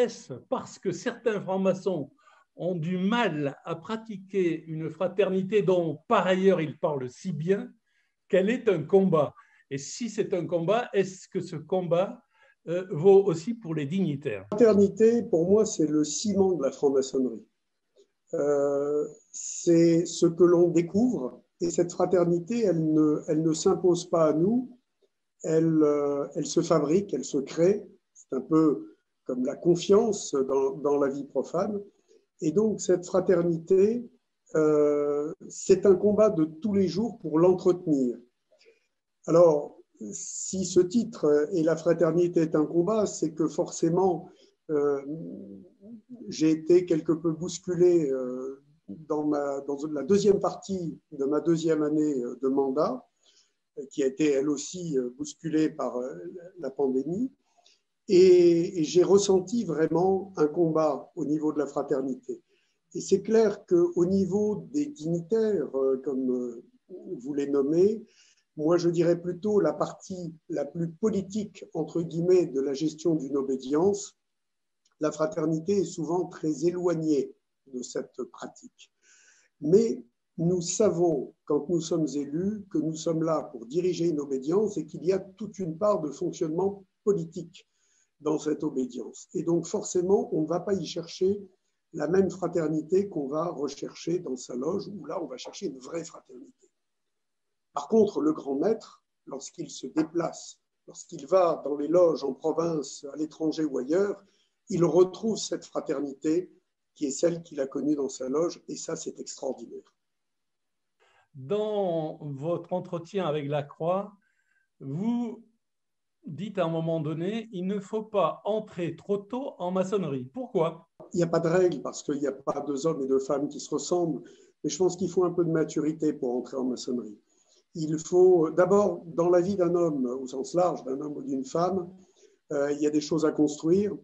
est-ce parce que certains francs-maçons ont du mal à pratiquer une fraternité dont, par ailleurs, ils parlent si bien, qu'elle est un combat? Et si c'est un combat, est-ce que ce combat vaut aussi pour les dignitaires? La fraternité, pour moi, c'est le ciment de la franc-maçonnerie. C'est ce que l'on découvre, et cette fraternité, elle ne s'impose pas à nous, elle se fabrique, elle se crée. C'est un peu comme la confiance dans la vie profane. Et donc, cette fraternité, c'est un combat de tous les jours pour l'entretenir. Alors, si ce titre « Et la fraternité est un combat », c'est que forcément, j'ai été quelque peu bousculé dans la deuxième partie de ma deuxième année de mandat, qui a été elle aussi bousculée par la pandémie. Et j'ai ressenti vraiment un combat au niveau de la fraternité. Et c'est clair qu'au niveau des dignitaires, comme vous les nommez, moi je dirais plutôt la partie la plus politique, entre guillemets, de la gestion d'une obédience. La fraternité est souvent très éloignée de cette pratique. Mais nous savons, quand nous sommes élus, que nous sommes là pour diriger une obédience et qu'il y a toute une part de fonctionnement politique dans cette obédience. Et donc forcément, on ne va pas y chercher la même fraternité qu'on va rechercher dans sa loge, où là, on va chercher une vraie fraternité. Par contre, le grand maître, lorsqu'il se déplace, lorsqu'il va dans les loges en province, à l'étranger ou ailleurs, il retrouve cette fraternité qui est celle qu'il a connue dans sa loge, et ça, c'est extraordinaire. Dans votre entretien avec la Croix, vous dites à un moment donné, il ne faut pas entrer trop tôt en maçonnerie. Pourquoi? Il n'y a pas de règle, parce qu'il n'y a pas deux hommes et deux femmes qui se ressemblent, mais je pense qu'il faut un peu de maturité pour entrer en maçonnerie. Il faut d'abord, dans la vie d'un homme, au sens large, d'un homme ou d'une femme, il y a des choses à construire.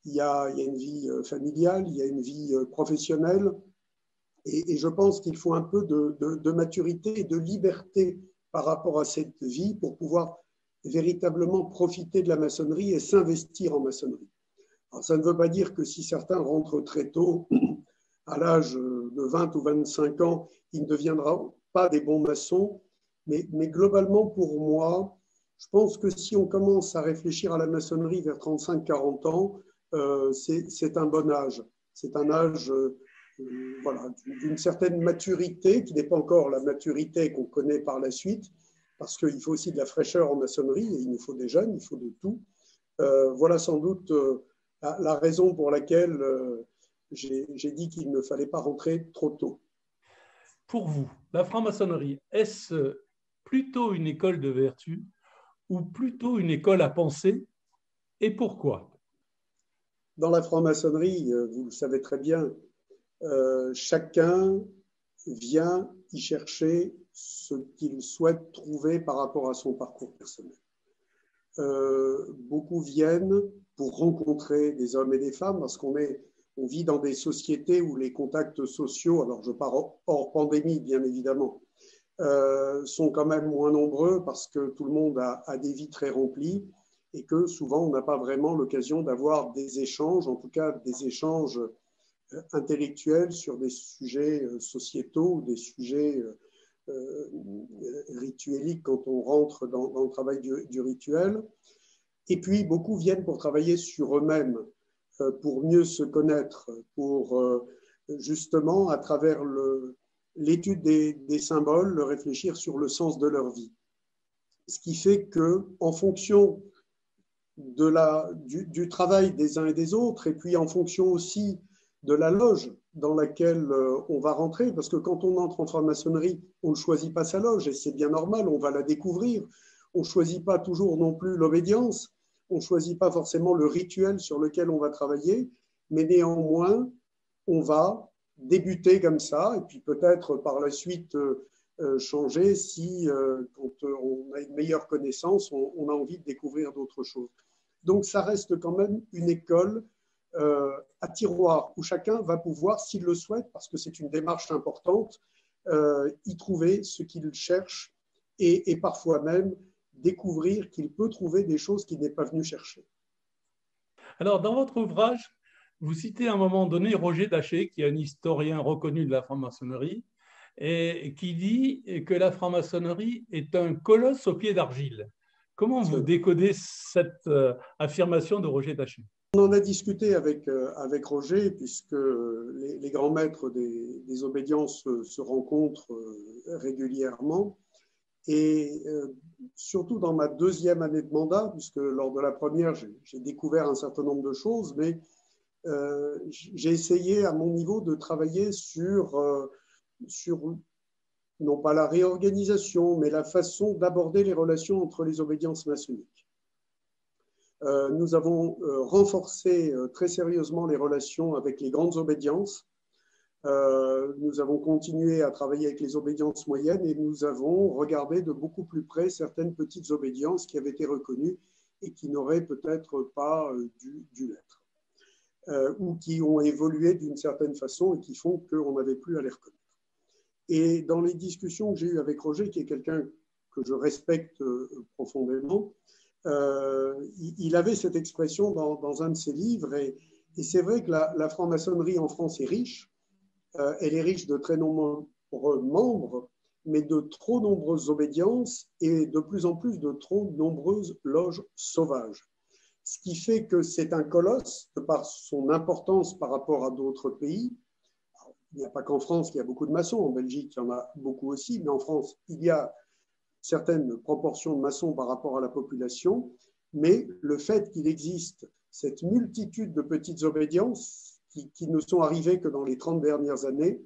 Il y a une vie familiale, il y a une vie professionnelle, et je pense qu'il faut un peu de maturité et de liberté par rapport à cette vie pour pouvoir véritablement profiter de la maçonnerie et s'investir en maçonnerie. Alors, ça ne veut pas dire que si certains rentrent très tôt, à l'âge de 20 ou 25 ans, ils ne deviendront pas des bons maçons, mais globalement, pour moi, je pense que si on commence à réfléchir à la maçonnerie vers 35-40 ans, c'est un bon âge. C'est un âge voilà, d'une certaine maturité, qui n'est pas encore la maturité qu'on connaît par la suite, parce qu'il faut aussi de la fraîcheur en maçonnerie, et il nous faut des jeunes, il faut de tout. Voilà sans doute la raison pour laquelle j'ai dit qu'il ne fallait pas rentrer trop tôt. Pour vous, la franc-maçonnerie, est-ce plutôt une école de vertu ou plutôt une école à penser, et pourquoi? Dans la franc-maçonnerie, vous le savez très bien, chacun vient y chercher ce qu'il souhaite trouver par rapport à son parcours personnel. Beaucoup viennent pour rencontrer des hommes et des femmes, parce qu'on vit dans des sociétés où les contacts sociaux, alors je parle hors pandémie bien évidemment, sont quand même moins nombreux parce que tout le monde a des vies très remplies et que souvent on n'a pas vraiment l'occasion d'avoir des échanges, en tout cas des échanges intellectuels sur des sujets sociétaux ou des sujets ritueliques quand on rentre dans le travail du rituel. Et puis beaucoup viennent pour travailler sur eux-mêmes, pour mieux se connaître, pour justement à travers l'étude des symboles, réfléchir sur le sens de leur vie. Ce qui fait qu'en fonction du travail des uns et des autres, et puis en fonction aussi de la loge dans laquelle on va rentrer, parce que quand on entre en franc-maçonnerie, on ne choisit pas sa loge, et c'est bien normal, on va la découvrir. On ne choisit pas toujours non plus l'obédience, on ne choisit pas forcément le rituel sur lequel on va travailler, mais néanmoins, on va débuter comme ça, et puis peut-être par la suite changer si, quand on a une meilleure connaissance, on a envie de découvrir d'autres choses. Donc ça reste quand même une école à tiroir où chacun va pouvoir, s'il le souhaite, parce que c'est une démarche importante, y trouver ce qu'il cherche et parfois même découvrir qu'il peut trouver des choses qu'il n'est pas venu chercher. Alors, dans votre ouvrage, vous citez à un moment donné Roger Daché, qui est un historien reconnu de la franc-maçonnerie, et qui dit que la franc-maçonnerie est un colosse au pied d'argile. Comment vous décodez cette affirmation de Roger Daché? On en a discuté avec Roger, puisque les grands maîtres des obédiences se rencontrent régulièrement. Et surtout dans ma deuxième année de mandat, puisque lors de la première, j'ai découvert un certain nombre de choses, mais j'ai essayé à mon niveau de travailler sur non pas la réorganisation, mais la façon d'aborder les relations entre les obédiences maçonniques. Nous avons renforcé très sérieusement les relations avec les grandes obédiences. Nous avons continué à travailler avec les obédiences moyennes et nous avons regardé de beaucoup plus près certaines petites obédiences qui avaient été reconnues et qui n'auraient peut-être pas dû l'être, ou qui ont évolué d'une certaine façon et qui font qu'on n'avait plus à les reconnaître. Et dans les discussions que j'ai eues avec Roger, qui est quelqu'un que je respecte profondément, il avait cette expression dans un de ses livres, et c'est vrai que la franc-maçonnerie en France est riche. Elle est riche de très nombreux membres, mais de trop nombreuses obédiences et de plus en plus de trop nombreuses loges sauvages. Ce qui fait que c'est un colosse de par son importance par rapport à d'autres pays. Alors, il n'y a pas qu'en France qu'il y a beaucoup de maçons, en Belgique il y en a beaucoup aussi, mais en France il y a certaines proportions de maçons par rapport à la population, mais le fait qu'il existe cette multitude de petites obédiences qui ne sont arrivées que dans les 30 dernières années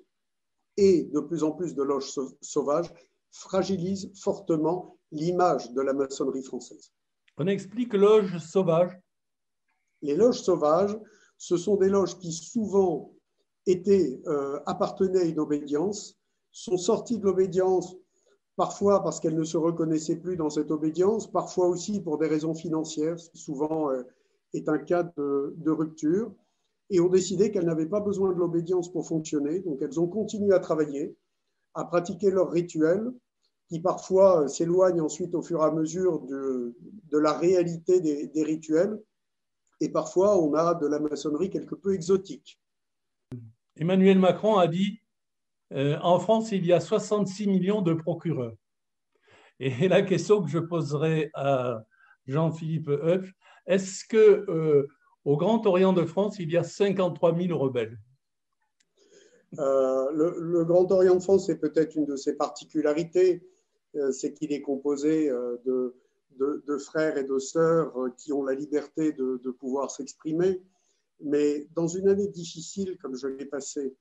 et de plus en plus de loges sauvages fragilise fortement l'image de la maçonnerie française. On explique loges sauvages. Les loges sauvages, ce sont des loges qui souvent appartenaient à une obédience, sont sorties de l'obédience parfois parce qu'elles ne se reconnaissaient plus dans cette obédience, parfois aussi pour des raisons financières, ce qui souvent est un cas de rupture, et ont décidé qu'elles n'avaient pas besoin de l'obédience pour fonctionner. Donc elles ont continué à travailler, à pratiquer leurs rituels, qui parfois s'éloignent ensuite au fur et à mesure de la réalité des rituels, et parfois on a de la maçonnerie quelque peu exotique. Emmanuel Macron a dit en France, il y a 66 millions de procureurs. Et la question que je poserai à Jean-Philippe Huff, est-ce qu'au Grand Orient de France, il y a 53 000 rebelles? Le Grand Orient de France est peut-être une de ses particularités, c'est qu'il est composé de frères et de sœurs qui ont la liberté de pouvoir s'exprimer. Mais dans une année difficile comme je l'ai passée,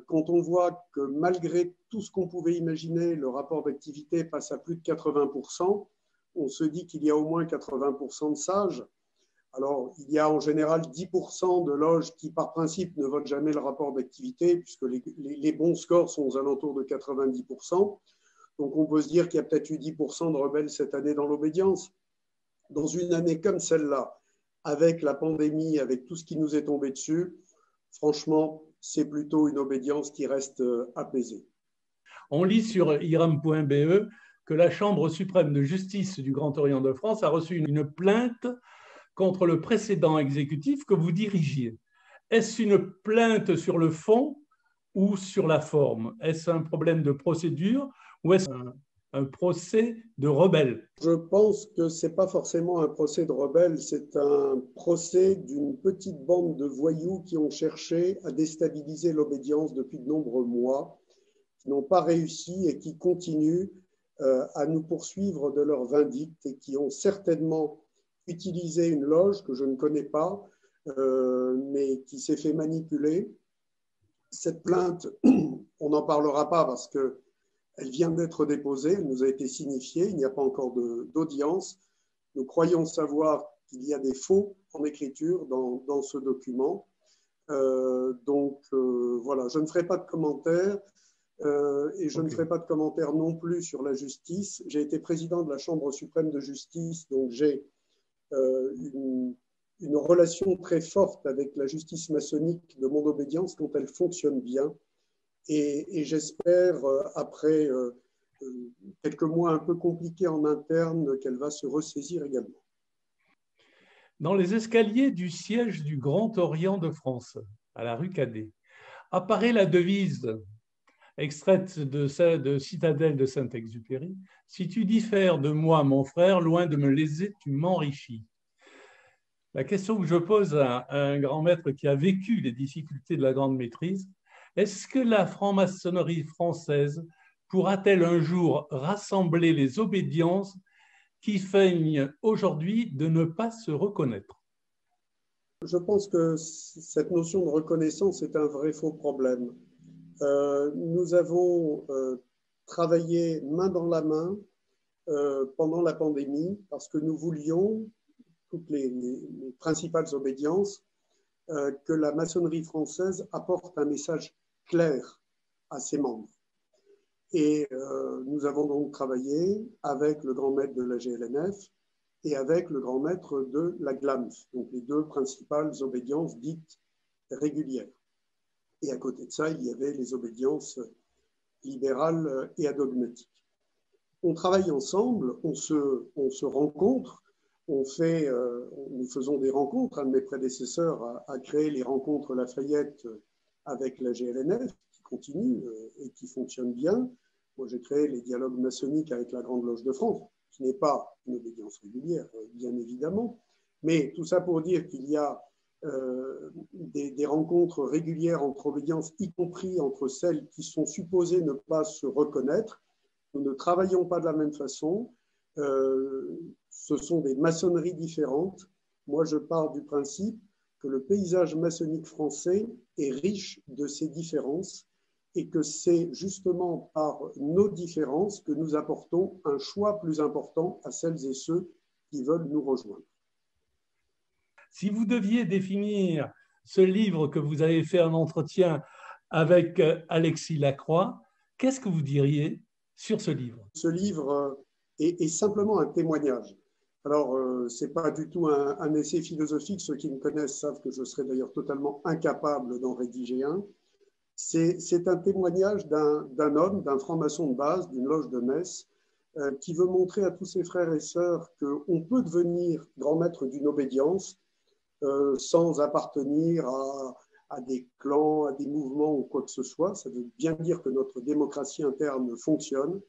quand on voit que malgré tout ce qu'on pouvait imaginer, le rapport d'activité passe à plus de 80%, on se dit qu'il y a au moins 80% de sages. Alors, il y a en général 10% de loges qui, par principe, ne votent jamais le rapport d'activité, puisque les bons scores sont aux alentours de 90%. Donc, on peut se dire qu'il y a peut-être eu 10% de rebelles cette année dans l'obédience. Dans une année comme celle-là, avec la pandémie, avec tout ce qui nous est tombé dessus, franchement, c'est plutôt une obédience qui reste apaisée. On lit sur iram.be que la Chambre suprême de justice du Grand Orient de France a reçu une plainte contre le précédent exécutif que vous dirigiez. Est-ce une plainte sur le fond ou sur la forme? Est-ce un problème de procédure ou est-ce un procès de rebelle? Je pense que ce n'est pas forcément un procès de rebelle, c'est un procès d'une petite bande de voyous qui ont cherché à déstabiliser l'obédience depuis de nombreux mois, qui n'ont pas réussi et qui continuent à nous poursuivre de leur vindicte et qui ont certainement utilisé une loge que je ne connais pas, mais qui s'est fait manipuler. Cette plainte, on n'en parlera pas parce que elle vient d'être déposée, elle nous a été signifiée, il n'y a pas encore d'audience. Nous croyons savoir qu'il y a des faux en écriture dans ce document. Voilà, je ne ferai pas de commentaires et je ne ferai pas de commentaires non plus sur la justice. J'ai été président de la Chambre suprême de justice, donc j'ai une relation très forte avec la justice maçonnique de mon obédience quand elle fonctionne bien. Et j'espère, après quelques mois un peu compliqués en interne, qu'elle va se ressaisir également. Dans les escaliers du siège du Grand Orient de France, à la rue Cadet, apparaît la devise extraite de Citadelle de Saint-Exupéry: « Si tu diffères de moi, mon frère, loin de me léser, tu m'enrichis. » La question que je pose à un grand maître qui a vécu les difficultés de la grande maîtrise, est-ce que la franc-maçonnerie française pourra-t-elle un jour rassembler les obédiences qui feignent aujourd'hui de ne pas se reconnaître? Je pense que cette notion de reconnaissance est un vrai faux problème. Nous avons travaillé main dans la main pendant la pandémie parce que nous voulions, toutes les principales obédiences, que la maçonnerie française apporte un message clair à ses membres. Et nous avons donc travaillé avec le grand maître de la GLNF et avec le grand maître de la GLAMF, donc les deux principales obédiences dites régulières. Et à côté de ça, il y avait les obédiences libérales et adogmatiques. On travaille ensemble, on se rencontre, nous faisons des rencontres. Un de mes prédécesseurs a créé les rencontres Lafayette avec la GLNF, qui continue et qui fonctionne bien. Moi, j'ai créé les dialogues maçonniques avec la Grande Loge de France, qui n'est pas une obédience régulière, bien évidemment. Mais tout ça pour dire qu'il y a des rencontres régulières entre obédiences, y compris entre celles qui sont supposées ne pas se reconnaître. Nous ne travaillons pas de la même façon. Ce sont des maçonneries différentes. Moi, je pars du principe que le paysage maçonnique français est riche de ces différences et que c'est justement par nos différences que nous apportons un choix plus important à celles et ceux qui veulent nous rejoindre. Si vous deviez définir ce livre que vous avez fait un entretien avec Alexis Lacroix, qu'est-ce que vous diriez sur ce livre? Ce livre est simplement un témoignage. Alors, ce n'est pas du tout un essai philosophique. Ceux qui me connaissent savent que je serais d'ailleurs totalement incapable d'en rédiger un. C'est un témoignage d'un homme, d'un franc-maçon de base, d'une loge de Metz, qui veut montrer à tous ses frères et sœurs qu'on peut devenir grand maître d'une obédience sans appartenir à des clans, à des mouvements ou quoi que ce soit. Ça veut bien dire que notre démocratie interne fonctionne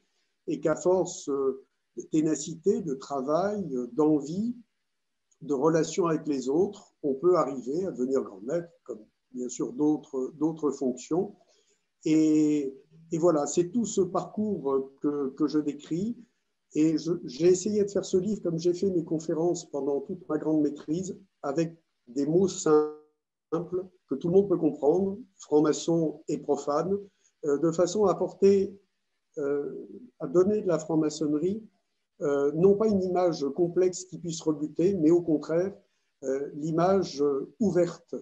et qu'à force de ténacité, de travail, d'envie, de relation avec les autres, on peut arriver à devenir grand maître, comme bien sûr d'autres fonctions. Et voilà, c'est tout ce parcours que je décris. Et j'ai essayé de faire ce livre comme j'ai fait mes conférences pendant toute ma grande maîtrise, avec des mots simples que tout le monde peut comprendre, franc-maçon et profane, de façon à apporter, à donner de la franc-maçonnerie, non pas une image complexe qui puisse rebuter, mais au contraire, l'image ouverte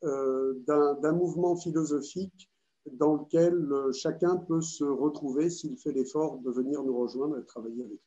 d'un mouvement philosophique dans lequel chacun peut se retrouver s'il fait l'effort de venir nous rejoindre et travailler avec nous.